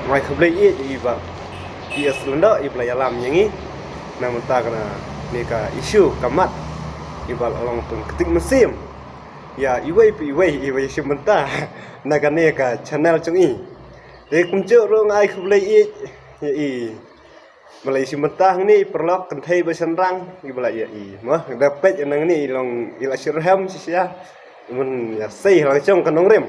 ngoài không lấy ít gì vậy thì Islanda ibla làm yang ini namun tak kena ni ka isu kamat ibal orang pun ketik musim ya iway sementara nak ni ka channel chung i de kunjuk rong ai không lấy ít ya i Malaysia mentah ni perlok kentai bersenrang ibla ya i mah dapat yang ni long ilasirham sia mun ya sei lang trong kanong rem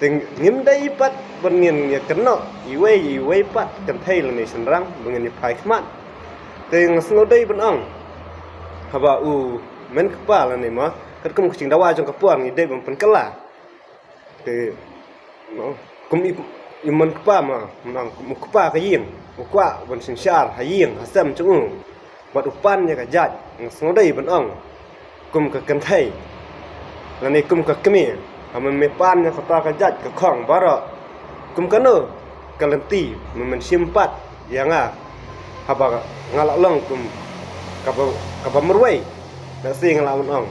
ting ngim dai pat bengin ya kena iway pat kentai lang ni senrang bengin pai khmat ting sno dai ben ang haba u men kepala ni mah kat kum kucing dawa trong kapuang ni dai ben pen kala te no kum iman kepa mah menang mu kepa ka ying ukwa ben sinsyar haying hasam chung bat upan ya ka jat sno dai ben ang kum ka kentai lan ni kum ka kemi amen me pan ya kata ka jat ka khong bara kum kano kalenti men simpat yang haba ngalak long kum kapa merway nak sing ngalak on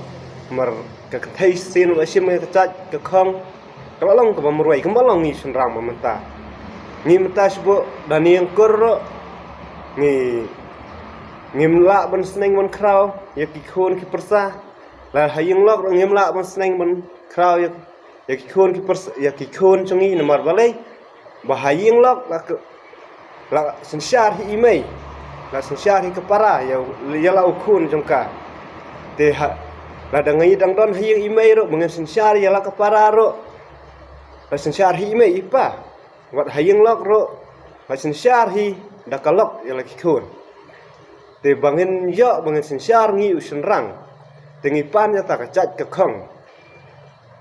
mer ka thai sin wa sim ka chat ka khong kala long kapa merway kum long ni sunrang mamenta ni menta sbo daniang kur ni ngimla ban sneng ban kraw ya ki khon ki persa la haying lok ngimla ban sneng ban kraw ya ki khon ki persa ya ki khon chungi nomor balai bahaying lok la sensyar hi imei la sensyar hi kepara ya la ukun jongka te la dangai dang don haying imei ro mengen sensyar ya la kepara ro la sensyar hi imei ipa wat haying lok ro la sensyar hi dakalok ya la kikun te bangin yo bangin sensyar ngi usenrang te ngipan ya ta ka chat ka khong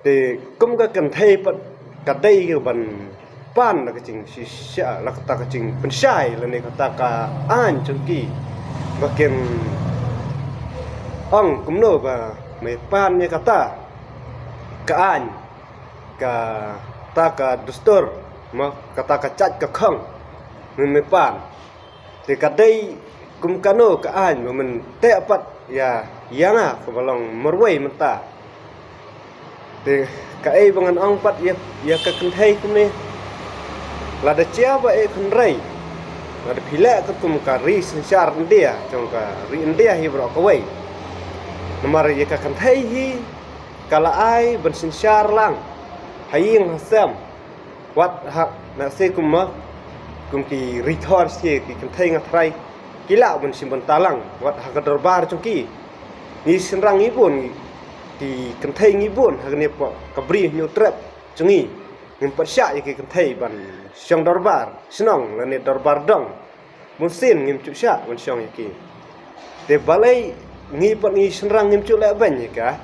te kum ka kan thei pat ka dai ke ban pan la kacing sisya la kata kacing pensai la ni kata ka an chungki bakin ong kumno ba me pan nya kata ka an ka ta ka dustur ma kata ka chat ka khong me pan te ka dai kum kano ka an men te pat ya yanga ko balong merwai menta te ka ai bangan ong pat ya ka kenthai kum ni la da chia ba e khun rai la da phila ka kum ka ri sanchar india chong ka ri india hi bro ka wei namar ye ka kan thai hi kala ai ban sanchar lang haying hasam wat ha na se kum ma kum ki return se ki kan thai nga thrai kila ban sim ban talang wat ha ka darbar chong ki ni sinrang ni pun ki kan thai ni pun ha ne po ka bri nyu trap chungi ngim persya ye ki kan thai ban syang darbar senang la ni darbar dong mun sin ngim chu sya mun syang ki te balai ngi pat ngi senrang ngim chu la ban ye ka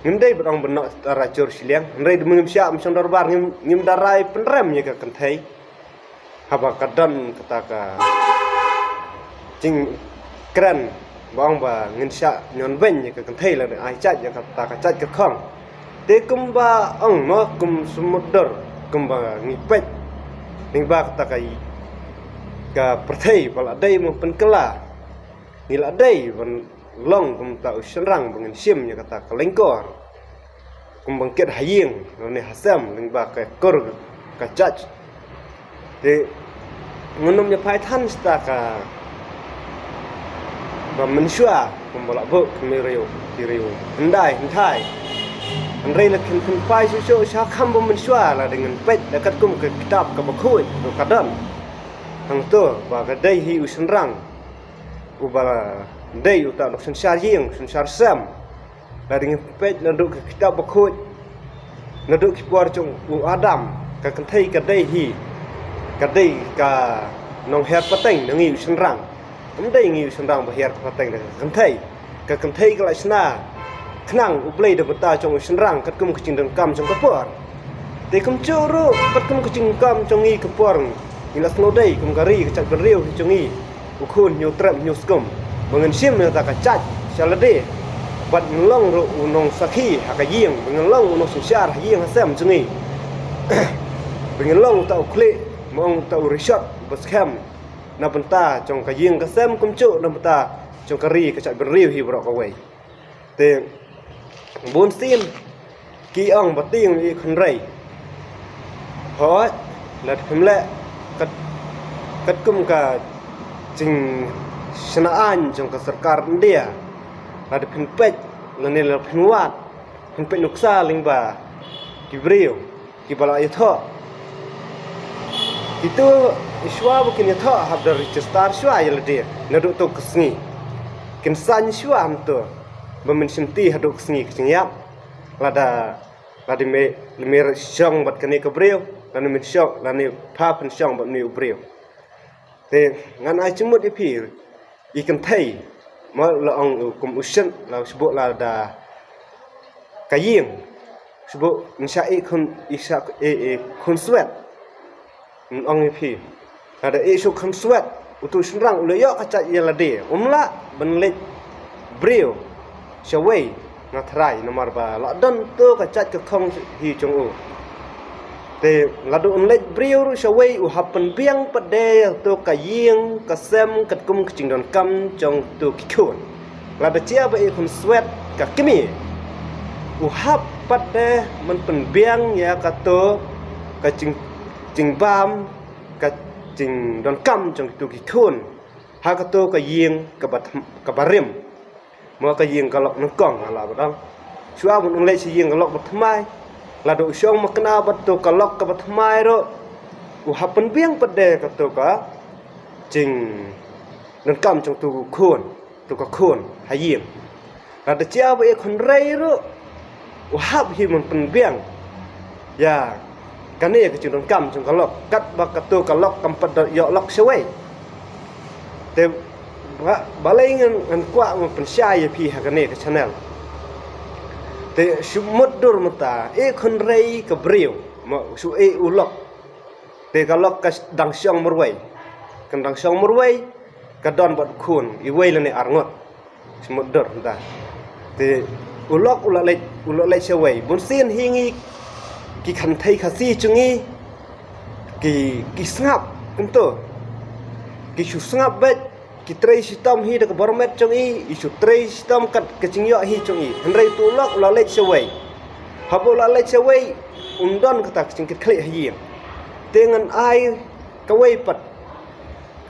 ngim dai bang benok racur siliang ndai ngim sya mun syang darbar ngim darai penrem ye ka kan thai haba kadan kata ka jing kran bang ba ngin sya nyon ban ye ka kan thai la ai chat ye kata ka chat ka khong te kum ba ong no kum sumudar kum ba ngi pet ning ba kata kai ka perthai bala dai mo pen kala nila dai ban long kum ta usrang bangin sim nya kata ka lengkor kum bangket haying ni hasam ning ba ka kor ka chach te ngunum nya pai than sta ka ba mensyua kum bala bo kemiriu kiriu ndai nthai Andai la kin pai so sha kham bo mensyua la dengan pet dekat kum ke kitab ka bakhui ka kadan hang to ba ka dai hi usenrang ubala dai uta nok sensar ying sensar sam la dengan pet la duk ke kitab bakhui la duk ki por chung u adam ka kan thai ka dai hi ka dai ka nong het pateng ngi usenrang dai ngi usenrang ba het pateng kan thai ka la sna knang uplay de bata chong senrang kat kum kicing dang kam chong kapor te kum churu kat kum kicing kam chong i kapor ila snodai kum gari ka chat beriu chong i ukhun nyu trap nyu skum bangen sim ta ka chat salade bat nglong ro unong sakhi ha ka ying nglong unong sinsyar ying hasam chong i bangen long ta ukle mong ta urishot baskam na banta chong ka ying ka sam kum chu na bata chong kari ka chat beriu hi bro ka wei te bốn xin ki ong ba ting i khun rei ho la phim le kat kum ka jing senaan jong ka sarkar India la de pin pet la ne la pin wat pin pet nuksa lingba Gibril kibala yatho itu iswa bukin yatho habda register shwa yalde nadu to ksni kin san shwa amto bamin sinti hadu ksni ksingyap lada me shong bat kani Gibril lani min shong lani pa pin shong bat ni Gibril te ngan ai chimut ipi ikan thai ma la ong kum ushan la sebut la da kaying sebut mensyai kun isa kun swet ong ipi ada isu kun swet utu senrang ulayok kacat yalade umla benlet brio shawai ngatrai nomor ba la don tu kacat ke khong hi chung u te ladu unlet brio ru shawai u hapen biang pade tu kaying kasem katkum kicing don kam jong tu kikun lada chia ba kun swet ka kimi u hap pade men pen biang ya kato kacing bam kacing don kam jong tu kikun ha kato kaying ka barim mo kaying kalok nengkong ala badang shua mun unlet si ying kalok batmai ladu syong makna batu kalok ka batmai ro u hapen biang pade ka to ka jing nan kam jong tu ka khun hayim ladu chia ba khun rei ro u hap hi mun pen biang ya kane ka jing nan kam jong kalok kat ba ka to kalok kam pad yo lok shawai te balai ngan kwa mun pen syai pi ha kane ka channel te shumut dur mata khun rei ka brio ma su ulok te kalok ka dang syong murwai kan dang syong murwai ka don bot khun I wei lane arngot shumut dur mata te ulok ulak shawai bun sin hingi ki khan thai khasi chungi ki snap kanto ki su snap bet ki tray sistem hi dak bormet chungi isu tray sistem kat kecing yo hi chungi hendrai tulok ulalek shawai hapo ulalek shawai undon kata kecing kit klik hi dengan ai kawai pat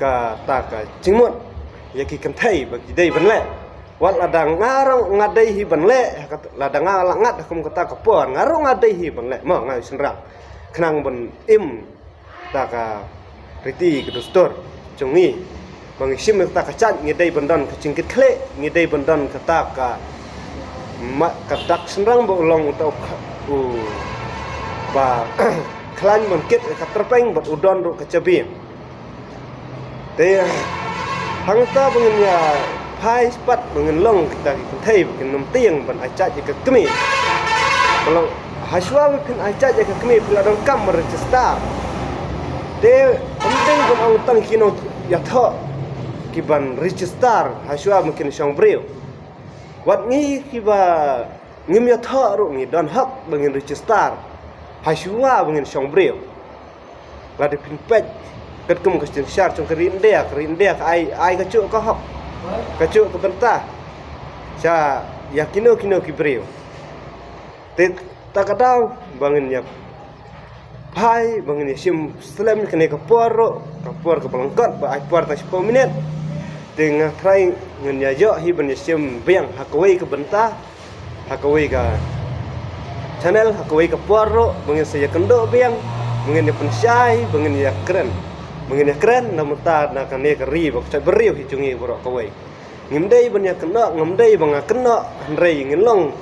ka ta ka cingmut ya ki kan thai bagi dai banle wat ladang ngarong ngadai hi banle ladang ngalangat kum kata kapon ngarong ngadai hi banle mo ngai senrang khnang ban im ta ka riti kedustor chungi bang sim ta kacat ngidai bandon kecingkit kle ngidai bandon kata ka mak kadak senrang bo long utau ba klan mungkit ka terpeng bot udon ro kacabi te hangta bangin ya phai spat bangin long kita thai bangin nom tiang ban acat ka kemi kalau haswa bin acat ka kemi pula dong kam register te penting bon ang tang kino ya tho kiban register haswa mungkin syong brio wat ngi kiba ngim ya tho ru ngi don hak bangin register haswa bangin syong brio la de pin pet ket kum kestin syar chung kerindia ai ka chu ka hak ka chu ka benta sa ya kino ki brio te ta ka daw bangin ya pai bangin sim slam kene ka por ka balangkat ba ai por ta 10 minit dengan try ngan ya yo hi ban sim biang hakawai ka benta hakawai ka channel hakawai ka por bangin saya kendo biang bangin ya pensyai bangin ya keren namuta na kane ka ri ba cha beriu hi chungi boro kawai ngimdei ban ya kena ngimdei bang kena rei ngilong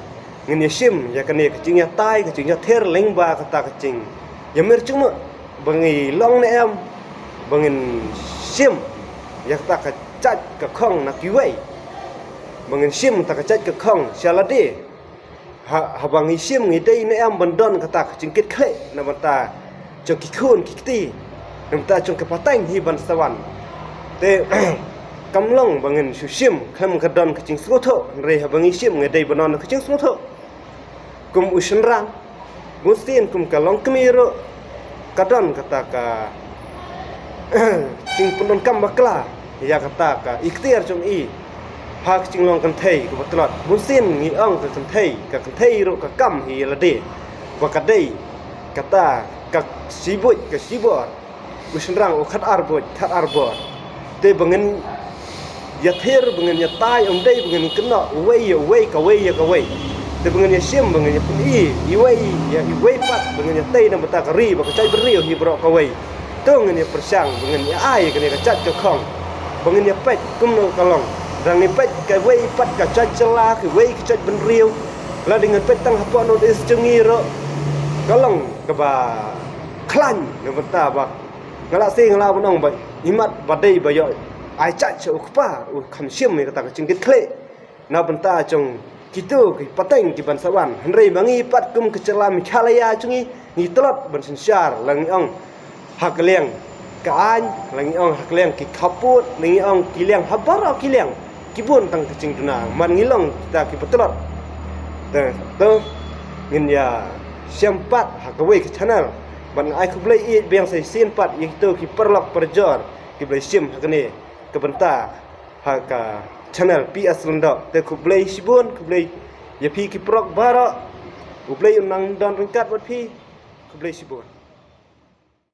ngin ya sim ya kane ka ching ya tai ka ching ya ther leng ba ka ta ka ching ya mer cuma bangi long ne em bangin sim ya ta ka chat ka khong na kiwei bangin sim ta ka chat ka khong salade ha bangi sim ngi dei ne em bandon ka ta ka chingkit khle na mata cho ki khun ki ti nam ta chung ka patang hi ban sawan te kamlong bangin su sim kham ka don ka ching sotho re ha bangi sim ngi dei banon ka ching sotho kum usnrang mustin kum ka long kemiro kadon kata ka cing pendon kam bakla ya kata ka ikhtiar chung I hak cing long kan thai ka batlat mustin ngi ong ka kan thai ro ka kam hi la de wa ka dei kata ka sibut ka sibor usenrang ukat arbor te bengen ya thir bengen ya tai dei bengen kena wei kawai te bengen ya sim bengen ya puni iwei pat bengen ya tei na bata kari ba kacai beriu hi bro kawai tu bengen ya persang bengen ya ai kene kacat cokong bengen ya pet kum no kalong rang ni pet kawai pat kacat celah kawai kacat beriu la dengan pet tang hapa no is cengi ro kalong ke ba klan na bata ba ngala sing ngala bonong ba imat badai ba yo ai chat cho ukpa u kham sim me kata cingkit kle na benta chong kitu ki pateng ki ban sawan hendrei mangi pat kum kecela mi khalaya chungi ni telot ban sensyar lang ong hak leng ka an lang ong hak leng ki khaput lang ong ki leng habara ki leng ki bun tang kecing tuna man ngilong kita ki petelot to ngin ya sempat hak we ke channel ban ai ku blai i beng sai sin pat yang tu ki perlok perjor ki blai sim hak ni ke benta hak channel PS Lendo te ku blai sibun ku blai ya pi ki prok bara ku blai unang dan rengkat wat pi ku blai sibun